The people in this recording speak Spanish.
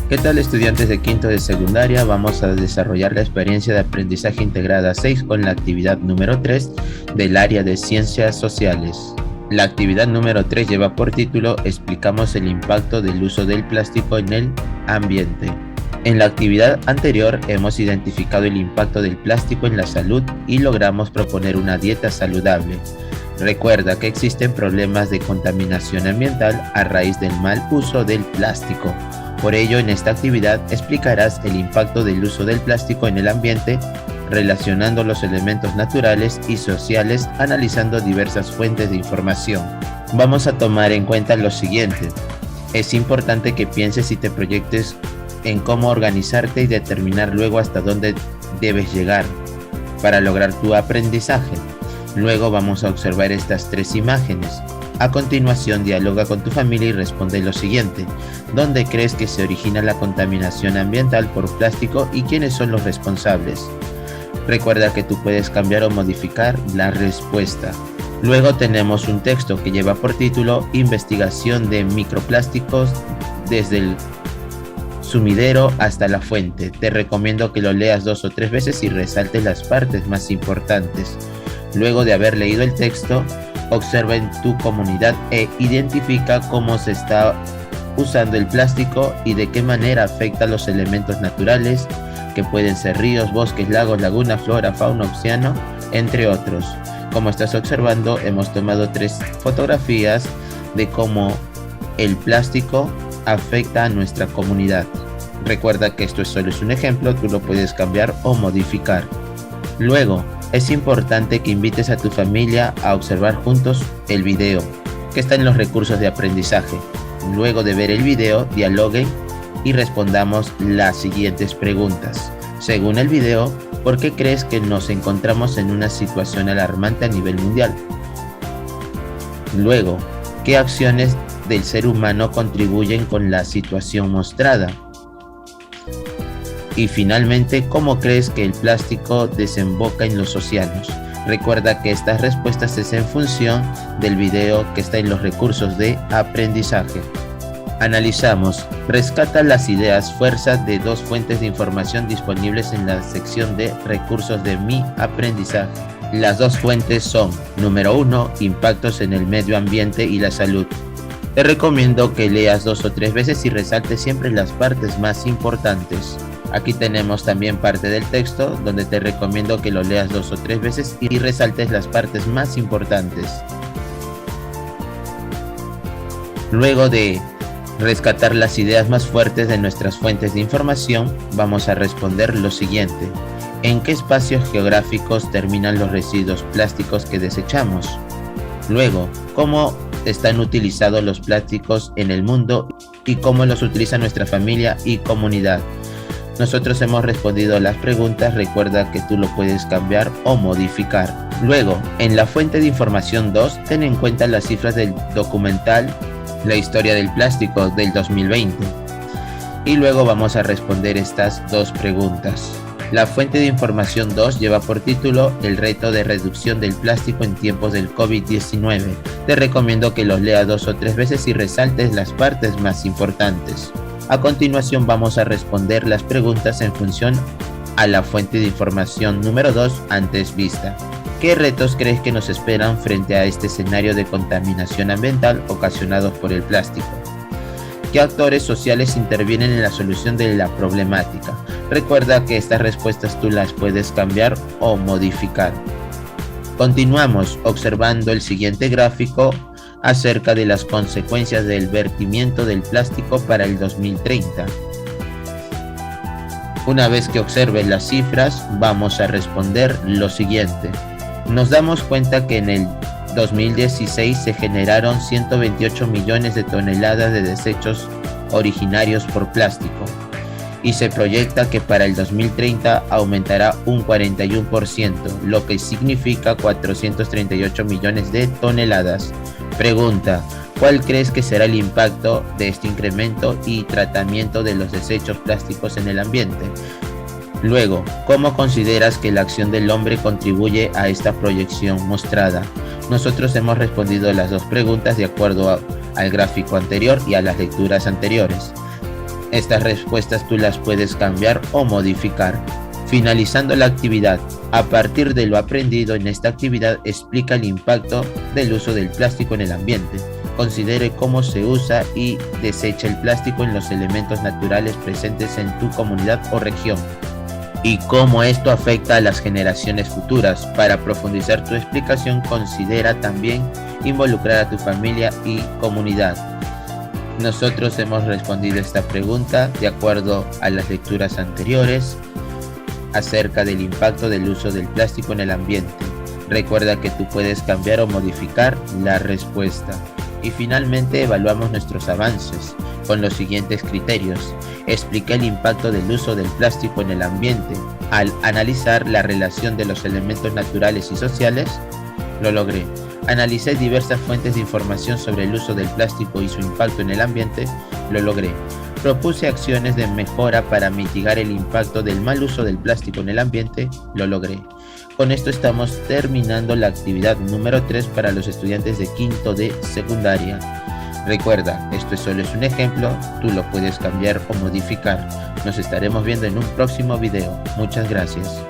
¿Qué tal, estudiantes de quinto de secundaria? Vamos a desarrollar la experiencia de aprendizaje integrada 6 con la actividad número 3 del área de ciencias sociales. La actividad número 3 lleva por título Explicamos el impacto del uso del plástico en el ambiente. En la actividad anterior hemos identificado el impacto del plástico en la salud y logramos proponer una dieta saludable. Recuerda que existen problemas de contaminación ambiental a raíz del mal uso del plástico. Por ello, en esta actividad explicarás el impacto del uso del plástico en el ambiente, relacionando los elementos naturales y sociales, analizando diversas fuentes de información. Vamos a tomar en cuenta lo siguiente. Es importante que pienses y te proyectes en cómo organizarte y determinar luego hasta dónde debes llegar para lograr tu aprendizaje. Luego vamos a observar estas 3 imágenes. A continuación, dialoga con tu familia y responde lo siguiente. ¿Dónde crees que se origina la contaminación ambiental por plástico y quiénes son los responsables? Recuerda que tú puedes cambiar o modificar la respuesta. Luego tenemos un texto que lleva por título Investigación de microplásticos desde el sumidero hasta la fuente. Te recomiendo que lo leas 2 o 3 veces y resaltes las partes más importantes. Luego de haber leído el texto, observa en tu comunidad e identifica cómo se está usando el plástico y de qué manera afecta a los elementos naturales, que pueden ser ríos, bosques, lagos, lagunas, flora, fauna, océano, entre otros. Como estás observando, hemos tomado 3 fotografías de cómo el plástico afecta a nuestra comunidad. Recuerda que esto solo es un ejemplo, tú lo puedes cambiar o modificar. Luego, es importante que invites a tu familia a observar juntos el video, que está en los recursos de aprendizaje. Luego de ver el video, dialoguen y respondamos las siguientes preguntas. Según el video, ¿por qué crees que nos encontramos en una situación alarmante a nivel mundial? Luego, ¿qué acciones del ser humano contribuyen con la situación mostrada? Y finalmente, ¿cómo crees que el plástico desemboca en los océanos? Recuerda que estas respuestas es en función del video que está en los recursos de aprendizaje. Analizamos. Rescata las ideas fuerza de 2 fuentes de información disponibles en la sección de recursos de Mi Aprendizaje. Las 2 fuentes son, número 1, impactos en el medio ambiente y la salud. Te recomiendo que leas 2 o 3 veces y resaltes siempre las partes más importantes. Aquí tenemos también parte del texto donde te recomiendo que lo leas 2 o 3 veces y resaltes las partes más importantes. Luego de rescatar las ideas más fuertes de nuestras fuentes de información, vamos a responder lo siguiente. ¿En qué espacios geográficos terminan los residuos plásticos que desechamos? Luego, ¿cómo están utilizados los plásticos en el mundo y cómo los utiliza nuestra familia y comunidad? Nosotros hemos respondido las preguntas, recuerda que tú lo puedes cambiar o modificar. Luego, en la fuente de información 2, ten en cuenta las cifras del documental La historia del plástico del 2020. Y luego vamos a responder estas 2 preguntas. La fuente de información 2 lleva por título El reto de reducción del plástico en tiempos del COVID-19. Te recomiendo que los leas 2 o 3 veces y resaltes las partes más importantes. A continuación vamos a responder las preguntas en función a la fuente de información número 2 antes vista. ¿Qué retos crees que nos esperan frente a este escenario de contaminación ambiental ocasionados por el plástico? ¿Qué actores sociales intervienen en la solución de la problemática? Recuerda que estas respuestas tú las puedes cambiar o modificar. Continuamos observando el siguiente gráfico acerca de las consecuencias del vertimiento del plástico para el 2030. Una vez que observes las cifras, vamos a responder lo siguiente. Nos damos cuenta que en el 2016 se generaron 128 millones de toneladas de desechos originarios por plástico y se proyecta que para el 2030 aumentará un 41%, lo que significa 438 millones de toneladas. Pregunta: ¿cuál crees que será el impacto de este incremento y tratamiento de los desechos plásticos en el ambiente? Luego, ¿cómo consideras que la acción del hombre contribuye a esta proyección mostrada? Nosotros hemos respondido las 2 preguntas de acuerdo al gráfico anterior y a las lecturas anteriores. Estas respuestas tú las puedes cambiar o modificar. Finalizando la actividad, a partir de lo aprendido en esta actividad, explica el impacto del uso del plástico en el ambiente. Considere cómo se usa y desecha el plástico en los elementos naturales presentes en tu comunidad o región y cómo esto afecta a las generaciones futuras. Para profundizar tu explicación, considera también involucrar a tu familia y comunidad. Nosotros hemos respondido esta pregunta de acuerdo a las lecturas anteriores acerca del impacto del uso del plástico en el ambiente. Recuerda que tú puedes cambiar o modificar la respuesta. Y finalmente evaluamos nuestros avances con los siguientes criterios. Expliqué el impacto del uso del plástico en el ambiente. Al analizar la relación de los elementos naturales y sociales, lo logré. Analicé diversas fuentes de información sobre el uso del plástico y su impacto en el ambiente, lo logré. Propuse acciones de mejora para mitigar el impacto del mal uso del plástico en el ambiente, lo logré. Con esto estamos terminando la actividad número 3 para los estudiantes de quinto de secundaria. Recuerda, esto solo es un ejemplo, tú lo puedes cambiar o modificar. Nos estaremos viendo en un próximo video. Muchas gracias.